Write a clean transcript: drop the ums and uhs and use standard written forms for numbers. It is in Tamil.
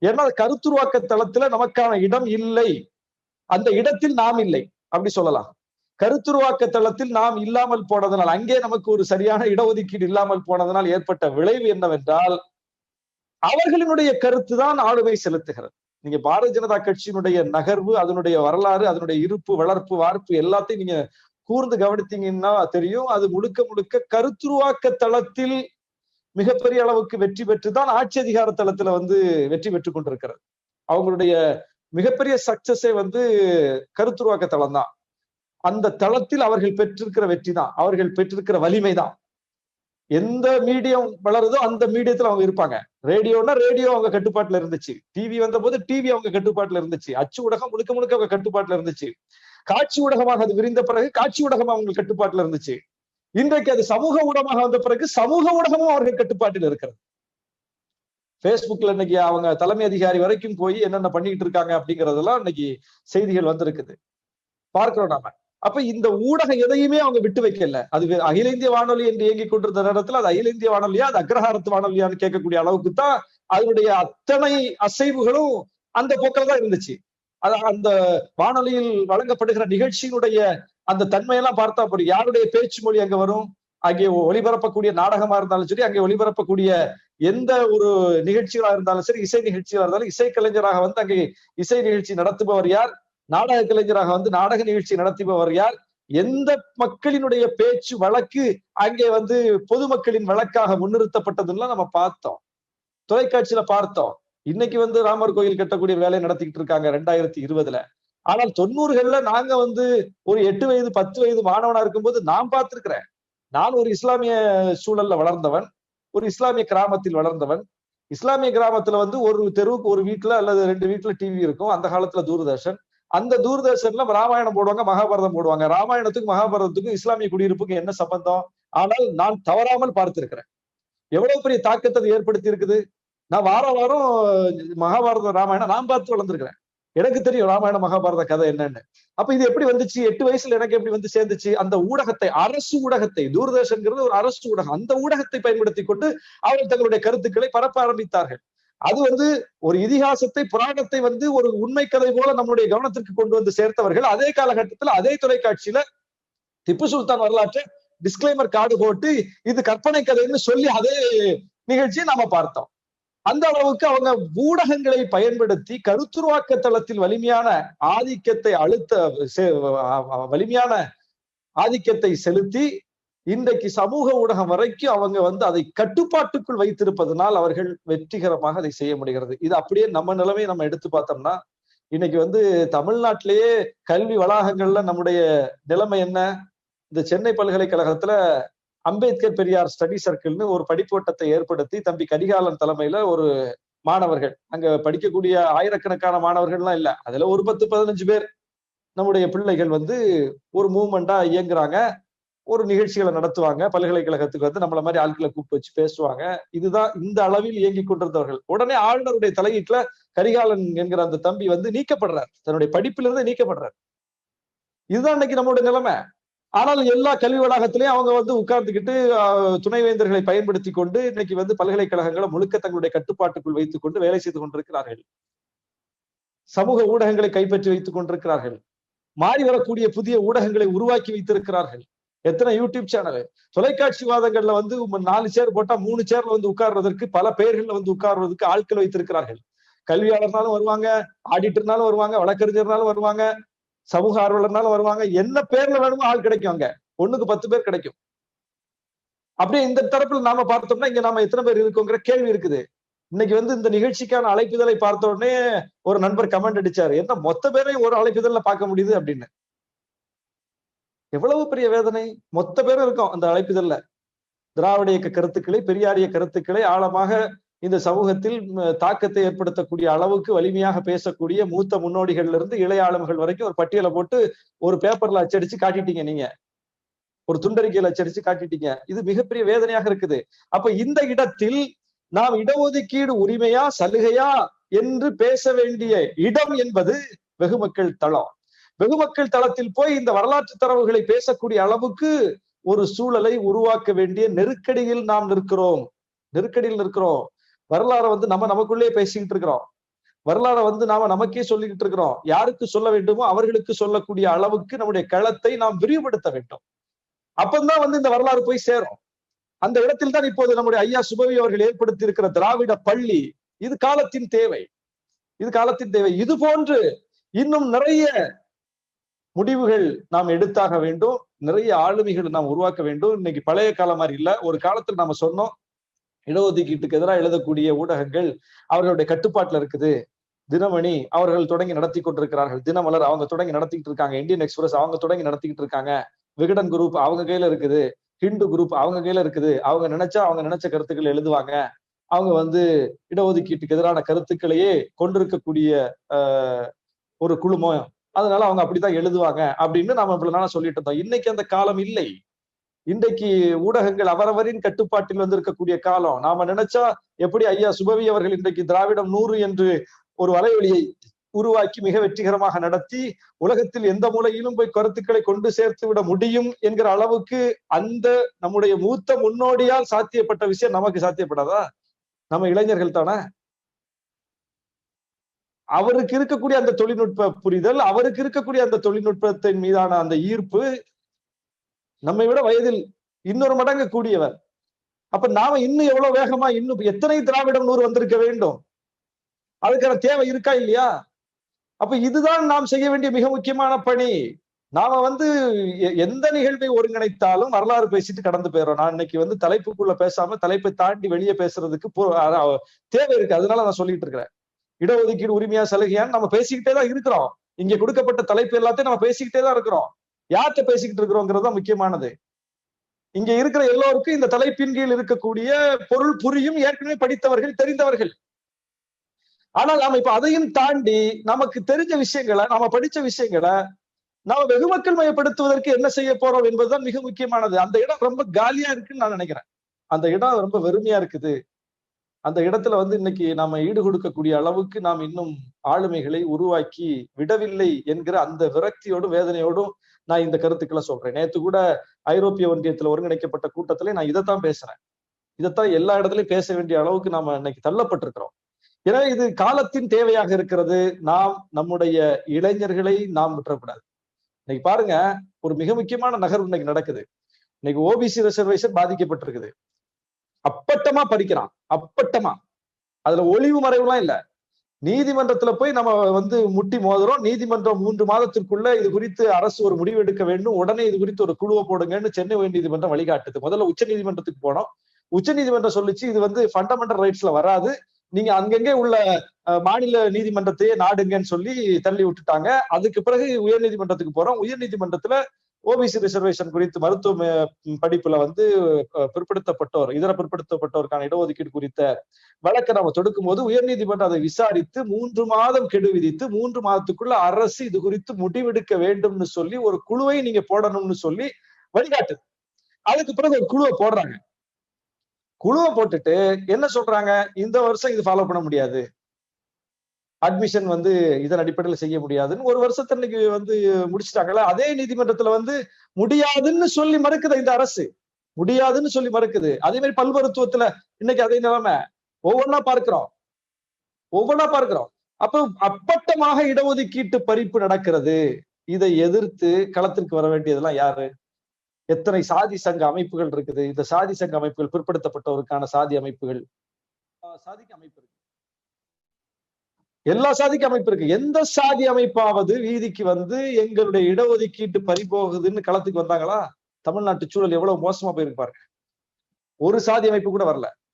ஏன்னா கருத்துருவாக்க தளத்துல நமக்கான இடம் இல்லை, அந்த இடத்தில் நாம் இல்லை அப்படி சொல்லலாம். கருத்துருவாக்க தளத்தில் நாம் இல்லாமல் போனதனால், அங்கே நமக்கு ஒரு சரியான இடஒதுக்கீடு இல்லாமல் போனதனால் ஏற்பட்ட விளைவு என்னவென்றால், அவர்களினுடைய கருத்து தான் ஆளுமை செலுத்துகிறது. நீங்க பாரதிய ஜனதா கட்சியினுடைய நகர்வு, அதனுடைய வரலாறு, அதனுடைய இருப்பு, வளர்ப்பு, வார்ப்பு எல்லாத்தையும் நீங்க கூர்ந்து கவனித்தீங்கன்னா தெரியும். அது முழுக்க முழுக்க கருத்துருவாக்க தளத்தில் மிகப்பெரிய அளவுக்கு வெற்றி பெற்றுதான் ஆட்சி அதிகார தளத்துல வெற்றி பெற்றுக் கொண்டிருக்கிறது. அவங்களுடைய மிகப்பெரிய சக்சஸே கருத்துருவாக்க தளம் தான். அந்த தளத்தில் அவர்கள் பெற்றிருக்கிற வெற்றி தான், அவர்கள் பெற்றிருக்கிற வலிமை தான். எந்த மீடியம் வளருதோ அந்த மீடியத்துல அவங்க இருப்பாங்க. ரேடியோனா ரேடியோ அவங்க கட்டுப்பாட்டுல இருந்துச்சு, டிவி வந்த போது டிவி அவங்க கட்டுப்பாட்டுல இருந்துச்சு, அச்சு ஊடகம் முழுக்க முழுக்க அவங்க கட்டுப்பாட்டுல இருந்துச்சு, காட்சி ஊடகமாக அது விரிந்த பிறகு காட்சி ஊடகம் அவங்க கட்டுப்பாட்டுல இருந்துச்சு. இன்றைக்கு அது சமூக ஊடகமாக வந்த பிறகு சமூக ஊடகமும் அவர்கள் கட்டுப்பாட்டில் இருக்கிறது. பேஸ்புக்ல இன்னைக்கு அவங்க தலைமை அதிகாரி வரைக்கும் போய் என்னென்ன பண்ணிட்டு இருக்காங்க அப்படிங்கறதெல்லாம் இன்னைக்கு செய்திகள் வந்திருக்குது, பார்க்கிறோம் நாம. அப்ப இந்த ஊடகம் எதையுமே அவங்க விட்டு வைக்கல. அது அகில இந்திய வானொலி என்று இயங்கிக் கொண்டிருந்த நேரத்துல அது அகில இந்திய வானொலியா, அது அக்ரஹாரத்து வானொலியான்னு கேட்கக்கூடிய அளவுக்கு தான் அதனுடைய அத்தனை அசைவுகளும் அந்த போக்கில தான் இருந்துச்சு. அந்த வானொலியில் வழங்கப்படுகிற நிகழ்ச்சியினுடைய அந்த தன்மையெல்லாம் பார்த்தா போதும். யாருடைய பேச்சு மொழி அங்க வரும், அங்கே ஒளிபரப்பக்கூடிய நாடகமா இருந்தாலும் சரி, அங்கே ஒளிபரப்பக்கூடிய எந்த ஒரு நிகழ்ச்சிகளா இருந்தாலும் சரி, இசை நிகழ்ச்சிகளா இருந்தாலும் இசை கலைஞராக அங்கே இசை நிகழ்ச்சி நடத்துபவர் யார், நாடக கலைஞராக நாடக நிகழ்ச்சி நடத்துபவர் யார், எந்த மக்களினுடைய பேச்சு வழக்கு அங்கே பொதுமக்களின் வழக்காக முன்னிறுத்தப்பட்டதுலாம் நம்ம பார்த்தோம், தொலைக்காட்சியில பார்த்தோம். இன்னைக்கு ராமர் கோயில் கட்டக்கூடிய வேலையை நடத்திக்கிட்டு இருக்காங்க 2020. ஆனால் 90கள்ல நாங்க ஒரு 8 வயது 10 வயது மாணவனா இருக்கும்போது நான் பார்த்திருக்கிறேன். நான் ஒரு இஸ்லாமிய சூழல்ல வளர்ந்தவன், ஒரு இஸ்லாமிய கிராமத்தில் வளர்ந்தவன். இஸ்லாமிய கிராமத்துல ஒரு தெருவுக்கு ஒரு வீட்டுல அல்லது 2 வீட்டுல டிவி இருக்கும். அந்த காலத்துல தூர்தர்ஷன். அந்த தூர்தர்ஷன்ல ராமாயணம் போடுவாங்க, மகாபாரதம் போடுவாங்க. ராமாயணத்துக்கும் மகாபாரதத்துக்கும் இஸ்லாமிய குடியிருப்புக்கும் என்ன சம்பந்தம்? ஆனால் நான் தவறாமல் பார்த்திருக்கிறேன். எவ்வளவு பெரிய தாக்கத்தை அது ஏற்படுத்தி இருக்குது. நான் வாரம் மகாபாரத ராமாயணம் நான் பார்த்து வளர்ந்துருக்கிறேன். எனக்கு தெரியும் ராமாயண மகாபாரத கதை என்னன்னு. அப்ப இது எப்படி வந்துச்சு? 8 வயசுல எனக்கு எப்படி சேர்ந்துச்சு? அந்த ஊடகத்தை, அரசு ஊடகத்தை, தூர்தர்ஷன்ங்கிறது ஒரு அரசு ஊடகம், அந்த ஊடகத்தை பயன்படுத்தி கொண்டு அவர்கள் தங்களுடைய கருத்துக்களை பரப்ப ஆரம்பித்தார்கள். அது ஒரு இதிகாசத்தை, புராணத்தை ஒரு உண்மை கதை போல நம்முடைய கவனத்திற்கு கொண்டு சேர்த்தவர்கள். அதே காலகட்டத்தில் அதே தொலைக்காட்சியில திப்பு சுல்தான் வரலாற்றை டிஸ்கிளைமர் கார்டு போட்டு இது கற்பனை கதைன்னு சொல்லி அதே நிகழ்ச்சியை நாம பார்த்தோம். அந்த அளவுக்கு அவங்க ஊடகங்களை பயன்படுத்தி கருத்துருவாக்க தளத்தில் வலிமையான ஆதிக்கத்தை செலுத்தி இன்றைக்கு சமூக ஊடகம் வரைக்கும் அவங்க அதை கட்டுப்பாட்டுக்குள் வைத்திருப்பதனால் அவர்கள் வெற்றிகரமாக அதை செய்ய முடிகிறது. இது அப்படியே நம்ம நிலைமை நம்ம எடுத்து பார்த்தோம்னா, இன்னைக்கு தமிழ்நாட்டிலேயே கல்வி வளாகங்கள்ல நம்முடைய நிலைமை என்ன? இந்த சென்னை பல்கலைக்கழகத்துல அம்பேத்கர் பெரியார் ஸ்டடி சர்க்கிள்னு ஒரு படிப்போட்டத்தை ஏற்படுத்தி தம்பி கரிகாலன் தலைமையில ஒரு மாணவர்கள், அங்க படிக்கக்கூடிய ஆயிரக்கணக்கான மாணவர்கள்லாம் இல்ல, அதுல ஒரு 10-15 பேர் நம்முடைய பிள்ளைகள் ஒரு மூவ்மெண்டா இயங்குறாங்க, ஒரு நிகழ்ச்சிகளை நடத்துவாங்க, பல்கலைக்கழகத்துக்கு நம்மள மாதிரி ஆட்களை கூப்பிட்டு வச்சு பேசுவாங்க. இதுதான் இந்த அளவில் இயங்கி கொண்டிருந்தவர்கள். உடனே ஆளுநருடைய தலையீட்டுல கரிகாலன் என்கிற அந்த தம்பி நீக்கப்படுறார், தன்னுடைய படிப்பிலிருந்து நீக்கப்படுறார். இதுதான் இன்னைக்கு நம்மளுடைய நிலைமை. ஆனால் எல்லா கல்வி வளாகத்திலையும் அவங்க உட்கார்ந்துக்கிட்டு துணைவேந்தர்களை பயன்படுத்தி கொண்டு இன்னைக்கு பல்கலைக்கழகங்களை முழுக்க தங்களுடைய கட்டுப்பாட்டுக்குள் வைத்துக் கொண்டு வேலை செய்து கொண்டிருக்கிறார்கள். சமூக ஊடகங்களை கைப்பற்றி வைத்துக் கொண்டிருக்கிறார்கள். மாறி வரக்கூடிய புதிய ஊடகங்களை உருவாக்கி வைத்திருக்கிறார்கள். எத்தனை யூடியூப் சேனல், தொலைக்காட்சி வாதங்கள்ல 4 சேர் போட்டா 3 சேர்ல உட்கார்றதற்கு பல பெயர்கள்ல உட்கார்றதுக்கு ஆட்கள் வைத்திருக்கிறார்கள். கல்வியாளர்னாலும் வருவாங்க, ஆடிட்டர்னாலும் வருவாங்க, வழக்கறிஞர்னாலும் வருவாங்க, சமூக ஆர்வலர்னாலும் வருவாங்க. என்ன பேர்ல வேணுமோ ஆள் கிடைக்கும். அங்க 1க்கு 10 பேர் கிடைக்கும். அப்படியே இந்த தரப்புல நாம பார்த்தோம்னா இங்க நாம எத்தனை பேர் இருக்கோங்கிற கேள்வி இருக்குது. இன்னைக்கு இந்த நிகழ்ச்சிக்கான அழைப்பிதழை பார்த்த உடனே ஒரு நண்பர் கமெண்ட் அடிச்சாரு, என்ன மொத்த பேரையும் ஒரு அழைப்பிதழ்ல பார்க்க முடியுது அப்படின்னு. எவ்வளவு பெரிய வேதனை! மொத்த பேரும் இருக்கும் அந்த அழைப்பிதழ்ல. திராவிட இயக்க கருத்துக்களை, பெரியாரிய கருத்துக்களை ஆழமாக இந்த சமூகத்தில் தாக்கத்தை ஏற்படுத்தக்கூடிய அளவுக்கு வலிமையாக பேசக்கூடிய மூத்த முன்னோடிகள்ல இருந்து இளைய ஆளுமைகள் வரைக்கும் ஒரு பட்டியலை போட்டு ஒரு பேப்பர்ல அச்சடிச்சு காட்டிட்டீங்க. நீங்க ஒரு துண்டறிக்கையில அச்சடிச்சு காட்டிட்டீங்க. இது மிகப்பெரிய வேதனையாக இருக்குது. அப்ப இந்த இடத்தில் நாம் இடஒதுக்கீடு உரிமையா சலுகையா என்று பேச வேண்டிய இடம் என்பது வெகுமக்கள் தளம். வெகுமக்கள் தளத்தில் போய் இந்த வரலாற்று தரவுகளை பேசக்கூடிய அளவுக்கு ஒரு சூழலை உருவாக்க வேண்டிய நெருக்கடியில் நாம் நிற்கிறோம். வரலாறை நம்ம நமக்குள்ளே பேசிக்கிட்டு இருக்கிறோம். வரலாறை வந்து நாம நமக்கே சொல்லிக்கிட்டு இருக்கிறோம். யாருக்கு சொல்ல வேண்டுமோ அவர்களுக்கு சொல்லக்கூடிய அளவுக்கு நம்முடைய களத்தை நாம் விரிவுபடுத்த வேண்டும். அப்பந்தான் வந்து இந்த வரலாறு போய் சேரும். அந்த இடத்தில் தான் இப்போது நம்முடைய ஐயா சுபவி அவர்கள் ஏற்படுத்தி இருக்கிற திராவிட பள்ளி, இது காலத்தின் தேவை. இது காலத்தின் தேவை. இது போன்று இன்னும் நிறைய முடிவுகள் நாம் எடுத்தாக வேண்டும். நிறைய ஆளுமைகளை நாம் உருவாக்க வேண்டும். இன்னைக்கு பழைய காலம் மாதிரி இல்ல. ஒரு காலத்தில் நாம சொன்னோம், இடஒதுக்கீட்டுக்கு எதிராக எழுதக்கூடிய ஊடகங்கள் அவர்களுடைய கட்டுப்பாட்டுல இருக்குது. தினமணி அவர்கள் தொடங்கி நடத்தி கொண்டிருக்கிறார்கள். தினமலர் அவங்க தொடங்கி நடத்திக்கிட்டு இருக்காங்க. இந்தியன் எக்ஸ்பிரஸ் அவங்க தொடங்கி நடத்திக்கிட்டு இருக்காங்க. விகடன் குரூப் அவங்க கையில இருக்குது. ஹிந்து குரூப் அவங்க கையில இருக்குது. அவங்க நினைச்சா அவங்க நினைச்ச கருத்துக்கள் எழுதுவாங்க. அவங்க வந்து இடஒதுக்கீட்டுக்கு எதிரான கருத்துக்களையே கொண்டிருக்கக்கூடிய ஒரு குழுமம், அதனால அவங்க அப்படித்தான் எழுதுவாங்க அப்படின்னு நாம இவ்வளவு நாளா சொல்லிட்டு இருந்தோம். இன்னைக்கு அந்த காலம் இல்லை. இன்றைக்கு ஊடகங்கள் அவரவரின் கட்டுப்பாட்டில் வந்து இருக்கக்கூடிய காலம். நாம நினைச்சா எப்படி ஐயா சுபவி அவர்கள் இன்றைக்கு திராவிடம் 100 என்று ஒரு வலைவலியை உருவாக்கி மிக வெற்றிகரமாக நடத்தி உலகத்தில் எந்த மூலையிலும் போய் கருத்துக்களை கொண்டு சேர்த்து விட முடியும் என்கிற அளவுக்கு அந்த நம்முடைய மூத்த முன்னோடியால் சாத்தியப்பட்ட விஷயம் நமக்கு சாத்தியப்படாதா? நம்ம இளைஞர்கள் தானே. அவருக்கு இருக்கக்கூடிய அந்த தொழில்நுட்ப புரிதல், அவருக்கு இருக்கக்கூடிய அந்த தொழில்நுட்பத்தின் மீதான அந்த ஈர்ப்பு நம்மை விட வயதில் இன்னொரு மடங்கு கூடியவர். அப்ப நாம இன்னும் எவ்வளவு வேகமா இன்னும் எத்தனை திராவிடம் 100 வந்திருக்க வேண்டும்? அதுக்கான தேவை இருக்கா இல்லையா? அப்ப இதுதான் நாம் செய்ய வேண்டிய மிக முக்கியமான பணி. நாம வந்து எந்த நிகழ்வை ஒருங்கிணைத்தாலும் வரலாறு பேசிட்டு கடந்து போயிடும். நான் இன்னைக்கு வந்து தலைப்புக்குள்ள பேசாம தலைப்பை தாண்டி வெளியே பேசுறதுக்கு தேவை இருக்கு. அதனால நான் சொல்லிட்டு இருக்கிறேன். இடஒதுக்கீடு உரிமையா சலுகையான்னு நம்ம பேசிக்கிட்டே தான் இருக்கிறோம். இங்க கொடுக்கப்பட்ட தலைப்பு எல்லாத்தையும் நம்ம பேசிக்கிட்டே தான் இருக்கிறோம். யார்கிட்ட பேசிக்கிட்டு இருக்கிறோங்கிறது தான் முக்கியமானது. இங்க இருக்கிற எல்லோருக்கும் இந்த தலைப்பின் கீழ் இருக்கக்கூடிய பொருள் புரியும், ஏற்கனவே படித்தவர்கள், தெரிந்தவர்கள். ஆனால் நாம இப்ப அதையும் தாண்டி நமக்கு தெரிஞ்ச விஷயங்களை, நாம படிச்ச விஷயங்களை நாம வெகுமக்கள் மயப்படுத்துவதற்கு என்ன செய்ய போறோம் என்பதுதான் மிக முக்கியமானது. அந்த இடம் ரொம்ப காலியா இருக்குன்னு நான் நினைக்கிறேன். அந்த இடம் ரொம்ப வெறுமையா இருக்குது. அந்த இடத்துல வந்து இன்னைக்கு நாம ஈடு கொடுக்கக்கூடிய அளவுக்கு நாம் இன்னும் ஆளுமைகளை உருவாக்கி விடவில்லை என்கிற அந்த விரக்தியோடும் வேதனையோடும் நான் இந்த கருத்துக்களை சொல்றேன். நேற்று கூட ஐரோப்பிய ஒன்றியத்துல ஒருங்கிணைக்கப்பட்ட கூட்டத்திலே நான் இதைத்தான் பேசுறேன். இதைத்தான் எல்லா இடத்துலயும் பேச வேண்டிய அளவுக்கு நாம இன்னைக்கு தள்ளப்பட்டிருக்கிறோம். எனவே இது காலத்தின் தேவையாக இருக்கிறது. நாம் நம்முடைய இளைஞர்களை நாம் விட்டுறக்கூடாது. இன்னைக்கு பாருங்க, ஒரு மிக முக்கியமான நகர்வு இன்னைக்கு நடக்குது. இன்னைக்கு ஓபிசி ரிசர்வேஷன் பாதிக்கப்பட்டிருக்குது. அப்பட்டமா பறிக்கிறான், அப்பட்டமா. அதுல ஒளிவு மறைவுலாம் இல்ல. நீதிமன்றத்துல போய் நம்ம வந்து முட்டி மோதுறோம். நீதிமன்றம் 3 மாதத்திற்குள்ள இது குறித்து அரசு ஒரு முடிவு எடுக்க வேண்டும், உடனே இது குறித்து ஒரு குழுவை போடுங்கன்னு சென்னை உயர் நீதிமன்றம் வழிகாட்டுது. முதல்ல உச்ச நீதிமன்றத்துக்கு போனோம். உச்ச நீதிமன்றம் சொல்லிச்சு இது வந்து ஃபண்டமெண்டல் ரைட்ஸ்ல வராது, நீங்க அங்கங்கே உள்ள மாநில நீதிமன்றத்தையே நாடுங்கன்னு சொல்லி தள்ளி விட்டுட்டாங்க. அதுக்கு பிறகு உயர் நீதிமன்றத்துக்கு போறோம். உயர் நீதிமன்றத்துல ஓபிசி ரிசர்வேஷன் குறித்து மருத்துவ படிப்புல வந்து பிற்படுத்தப்பட்டோர், இதர பிற்படுத்தப்பட்டோருக்கான இடஒதுக்கீடு குறித்த வழக்கை நம்ம தொடுக்கும் போது உயர் நீதிமன்றம் அதை விசாரித்து 3 மாதம் கெடு விதித்து 3 மாதத்துக்குள்ள அரசு இது குறித்து முடிவெடுக்க வேண்டும்னு சொல்லி ஒரு குழுவை நீங்க போடணும்னு சொல்லி வழிகாட்டுது. அதுக்கு பிறகு ஒரு குழுவை போடுறாங்க. குழுவை போட்டுட்டு என்ன சொல்றாங்க, இந்த வருஷம் இது ஃபாலோ பண்ண முடியாது, அட்மிஷன் வந்து இதன் அடிப்படையில் செய்ய முடியாதுன்னு ஒரு வருஷத்தை இன்னைக்கு வந்து முடிச்சுட்டாங்களா. அதே நீதிமன்றத்துல வந்து முடியாதுன்னு சொல்லி மறுக்குது இந்த அரசு, முடியாதுன்னு சொல்லி மறுக்குது. அதே மாதிரி பல் மருத்துவத்துல இன்னைக்கு அதே நிலைமை. ஒவ்வொன்னா பார்க்கிறோம். அப்ப அப்பட்டமாக இடஒதுக்கீட்டு பறிப்பு நடக்கிறது. இதை எதிர்த்து களத்திற்கு வர வேண்டியதெல்லாம் யாரு? எத்தனை சாதி சங்க அமைப்புகள் இருக்குது. இந்த சாதி சங்க அமைப்புகள் பிற்படுத்தப்பட்டவருக்கான சாதி அமைப்புகள், சாதிக்கு அமைப்பு இருக்கு, எல்லா சாதிக்கு அமைப்பு இருக்கு. எந்த சாதி அமைப்பாவது வீதிக்கு வந்து எங்களுடைய இடஒதுக்கீட்டு பறிபோகுதுன்னு களத்துக்கு வந்தாங்களா? தமிழ்நாட்டு சூழல் எவ்வளவு மோசமா போயிருக்கு பாருங்க. ஒரு சாதி அமைப்பு கூட வரல.